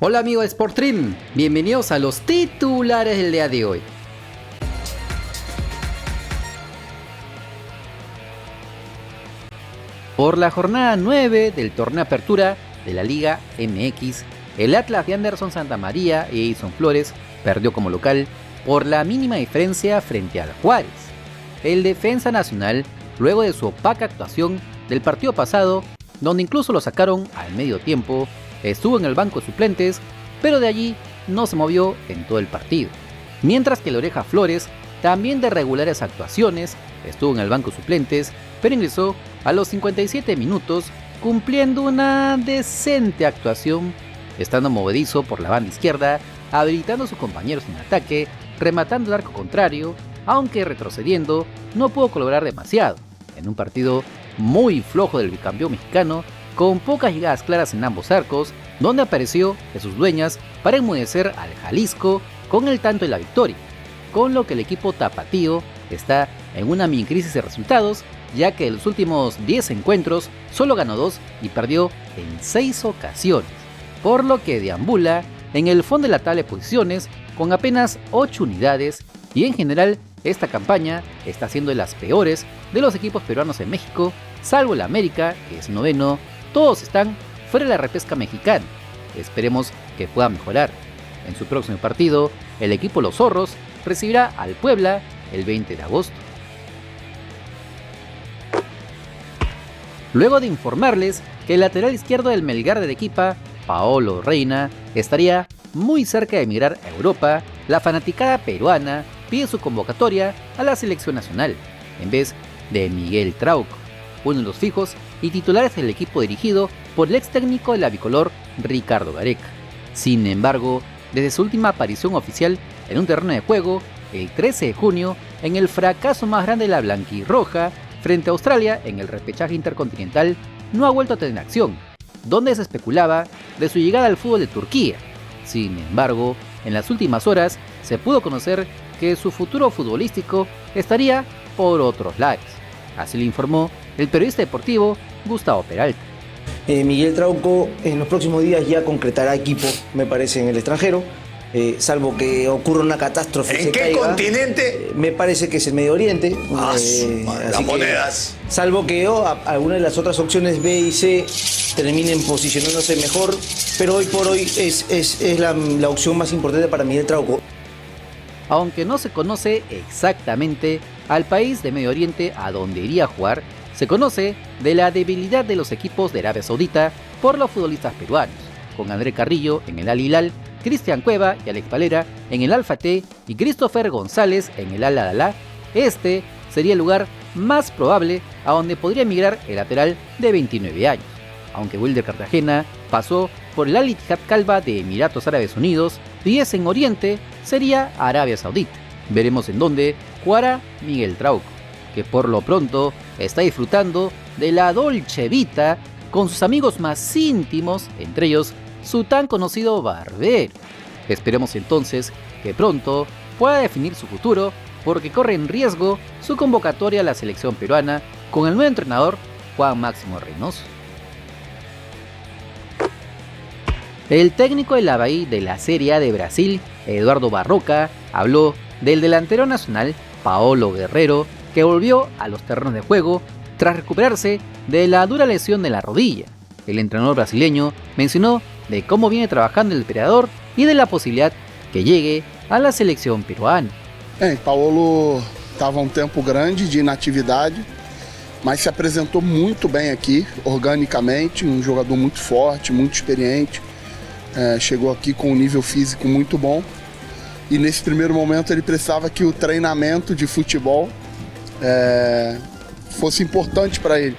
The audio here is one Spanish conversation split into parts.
Hola amigos de Sportstream, bienvenidos a los titulares del día de hoy. Por la jornada 9 del torneo Apertura de la Liga MX, el Atlas de Anderson Santamaría y Edison Flores perdió como local por la mínima diferencia frente al Juárez. El defensa nacional, luego de su opaca actuación del partido pasado, donde incluso lo sacaron al medio tiempo, estuvo en el banco de suplentes, pero de allí no se movió en todo el partido. Mientras que el Oreja Flores, también de regulares actuaciones, estuvo en el banco de suplentes, pero ingresó a los 57 minutos, cumpliendo una decente actuación, estando movedizo por la banda izquierda, habilitando a sus compañeros en ataque, rematando el arco contrario, aunque retrocediendo no pudo colaborar demasiado, en un partido muy flojo del bicampeón mexicano, con pocas llegadas claras en ambos arcos, donde apareció Jesús Dueñas para enmudecer al Jalisco con el tanto y la victoria, con lo que el equipo tapatío está en una mini crisis de resultados, ya que en los últimos 10 encuentros solo ganó 2 y perdió en 6 ocasiones, por lo que deambula en el fondo de la tabla de posiciones con apenas 8 unidades y en general esta campaña está siendo de las peores de los equipos peruanos en México, salvo el América, que es noveno. Todos están fuera de la repesca mexicana. Esperemos que puedan mejorar. En su próximo partido, el equipo Los Zorros recibirá al Puebla el 20 de agosto. Luego de informarles que el lateral izquierdo del Melgar de Arequipa, Paolo Reina, estaría muy cerca de emigrar a Europa, la fanaticada peruana pide su convocatoria a la selección nacional, en vez de Miguel Trauco, uno de los fijos y titulares del equipo dirigido por el ex técnico de la bicolor Ricardo Gareca. Sin embargo, desde su última aparición oficial en un terreno de juego, el 13 de junio, en el fracaso más grande de la blanquirroja frente a Australia en el repechaje intercontinental, no ha vuelto a tener acción, donde se especulaba de su llegada al fútbol de Turquía. Sin embargo, en las últimas horas se pudo conocer que su futuro futbolístico estaría por otros lares. Así lo informó el periodista deportivo Gustavo Peralta. Miguel Trauco en los próximos días ya concretará equipo, me parece, en el extranjero, salvo que ocurra una catástrofe. ¿En qué continente? Me parece que es el Medio Oriente. Las monedas. Salvo que alguna de las otras opciones B y C terminen posicionándose mejor, pero hoy por hoy es la opción más importante para Miguel Trauco. Aunque no se conoce exactamente al país de Medio Oriente a donde iría a jugar, se conoce de la debilidad de los equipos de Arabia Saudita por los futbolistas peruanos, con André Carrillo en el Al Hilal, Cristian Cueva y Alex Valera en el Al Fateh y Christopher González en el Al Ahly. Este sería el lugar más probable a donde podría emigrar el lateral de 29 años, aunque Wilder Cartagena pasó por el Al Ittihad Calva de Emiratos Árabes Unidos y ese en Oriente sería Arabia Saudita. Veremos en dónde jugará Miguel Trauco, que por lo pronto está disfrutando de la Dolce Vita con sus amigos más íntimos, entre ellos su tan conocido barbero. Esperemos entonces que pronto pueda definir su futuro, porque corre en riesgo su convocatoria a la selección peruana con el nuevo entrenador Juan Máximo Reynoso. El técnico del Avaí de la Serie A de Brasil, Eduardo Barroca, habló del delantero nacional Paolo Guerrero, que volvió a los terrenos de juego tras recuperarse de la dura lesión de la rodilla. El entrenador brasileño mencionó de cómo viene trabajando el Imperador y de la posibilidad que llegue a la selección peruana. Paolo estava tempo grande de inatividade, mas se apresentou muito bem aqui, organicamente, jogador muito forte, muito experiente. Chegou aqui com um nível físico muito bom e nesse primeiro momento ele precisava que o treinamento de futebol fosse importante para ele.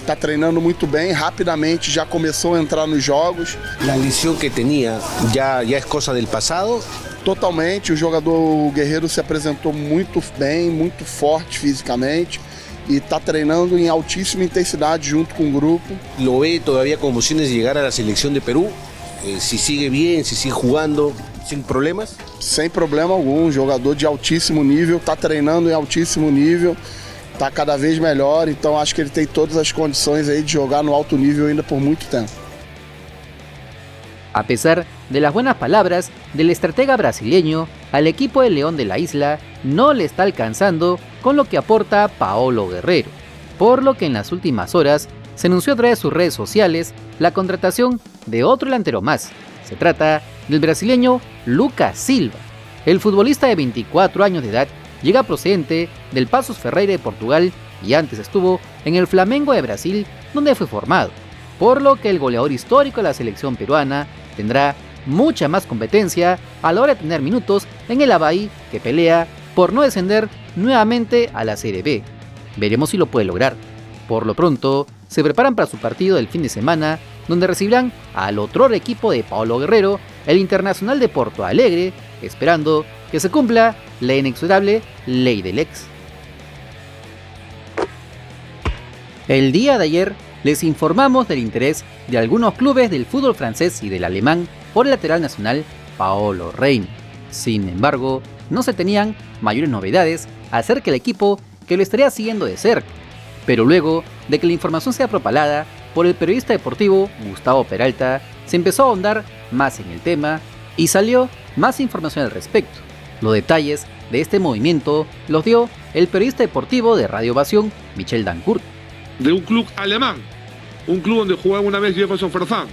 Está treinando muito bem, rapidamente já começou a entrar nos jogos. La lesión que tenía ya es cosa del pasado. Totalmente, o jogador Guerreiro se apresentou muito bem, muito forte fisicamente e está treinando em altíssima intensidade junto com o grupo. ¿Lo ve todavía con opciones de llegar a la selección de Perú? Si sigue bien, si sigue jugando, sin problemas? Sem problema algum, jogador de altíssimo nível, está treinando em altíssimo nível, está cada vez melhor, então acho que ele tem todas as condições aí de jogar no alto nível ainda por muito tempo. A pesar de las buenas palabras del estratega brasileño, al equipo de León de la Isla no le está alcanzando con lo que aporta Paolo Guerrero, por lo que en las últimas horas se anunció a través de sus redes sociales la contratación de otro delantero más. Se trata del brasileño Lucas Silva. El futbolista de 24 años de edad llega procedente del Paços Ferreira de Portugal y antes estuvo en el Flamengo de Brasil, donde fue formado, por lo que el goleador histórico de la selección peruana tendrá mucha más competencia a la hora de tener minutos en el Avaí, que pelea por no descender nuevamente a la Serie B. Veremos si lo puede lograr. Por lo pronto, se preparan para su partido del fin de semana, donde recibirán al otro equipo de Paolo Guerrero, el Internacional de Porto Alegre, esperando que se cumpla la inexorable ley del ex. El día de ayer les informamos del interés de algunos clubes del fútbol francés y del alemán por el lateral nacional Paolo Reina. Sin embargo, no se tenían mayores novedades acerca del equipo que lo estaría siguiendo de cerca. Pero luego de que la información sea propalada por el periodista deportivo Gustavo Peralta, se empezó a ahondar más en el tema y salió más información al respecto. Los detalles de este movimiento los dio el periodista deportivo de Radio Ovación, Michel Dancourt. De un club alemán, un club donde jugaba una vez Jefferson Farfán,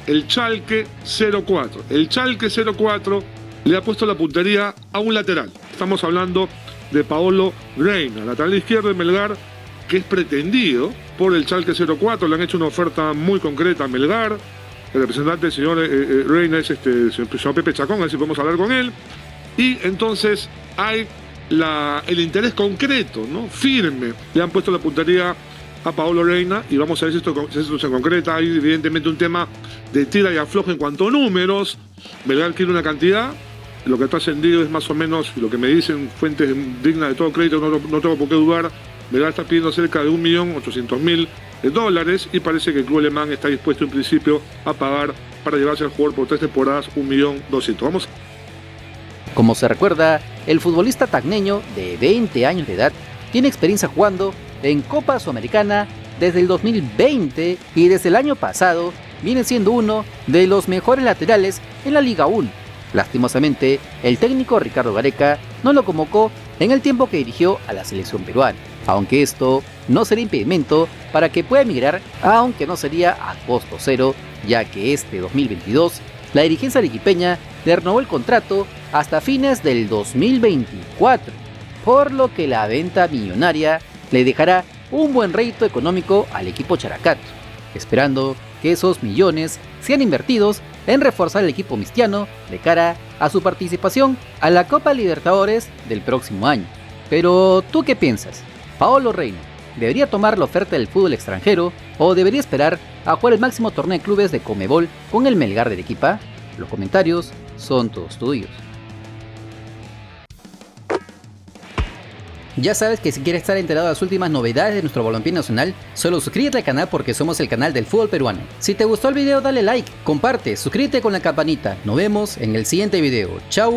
el Schalke 04. El Schalke 04 le ha puesto la puntería a un lateral. Estamos hablando de Paolo Reina, lateral izquierdo de Melgar, que es pretendido por el Schalke 04. Le han hecho una oferta muy concreta a Melgar. El representante del señor Reina es el señor Pepe Chacón, a ver si podemos hablar con él. Y entonces hay el interés concreto, ¿no? Firme. Le han puesto la puntería a Paolo Reina y vamos a ver si esto se concreta. Hay evidentemente un tema de tira y afloja en cuanto a números. Melgar quiere una cantidad, lo que está ascendido es más o menos, lo que me dicen fuentes dignas de todo crédito, no tengo por qué dudar. Melgar está pidiendo cerca de $1.800.000 y parece que el club alemán está dispuesto en principio a pagar para llevarse al jugador por 3 temporadas $1.200.000. Vamos. Como se recuerda, el futbolista tacneño de 20 años de edad tiene experiencia jugando en Copa Sudamericana desde el 2020 y desde el año pasado viene siendo uno de los mejores laterales en la Liga 1. Lastimosamente, el técnico Ricardo Gareca no lo convocó en el tiempo que dirigió a la selección peruana, aunque esto no sería impedimento para que pueda emigrar, aunque no sería a costo cero, ya que este 2022 la dirigencia arequipeña le renovó el contrato hasta fines del 2024, por lo que la venta millonaria le dejará un buen rédito económico al equipo characato, esperando que esos millones sean invertidos en reforzar el equipo mistiano de cara a su participación a la Copa Libertadores del próximo año. Pero, ¿tú qué piensas? ¿Paolo Reina debería tomar la oferta del fútbol extranjero o debería esperar a jugar el máximo torneo de clubes de Conmebol con el Melgar de Arequipa? Los comentarios son todos tuyos. Ya sabes que si quieres estar enterado de las últimas novedades de nuestro balompié nacional, solo suscríbete al canal porque somos el canal del fútbol peruano. Si te gustó el video, dale like, comparte, suscríbete con la campanita. Nos vemos en el siguiente video. ¡Chao!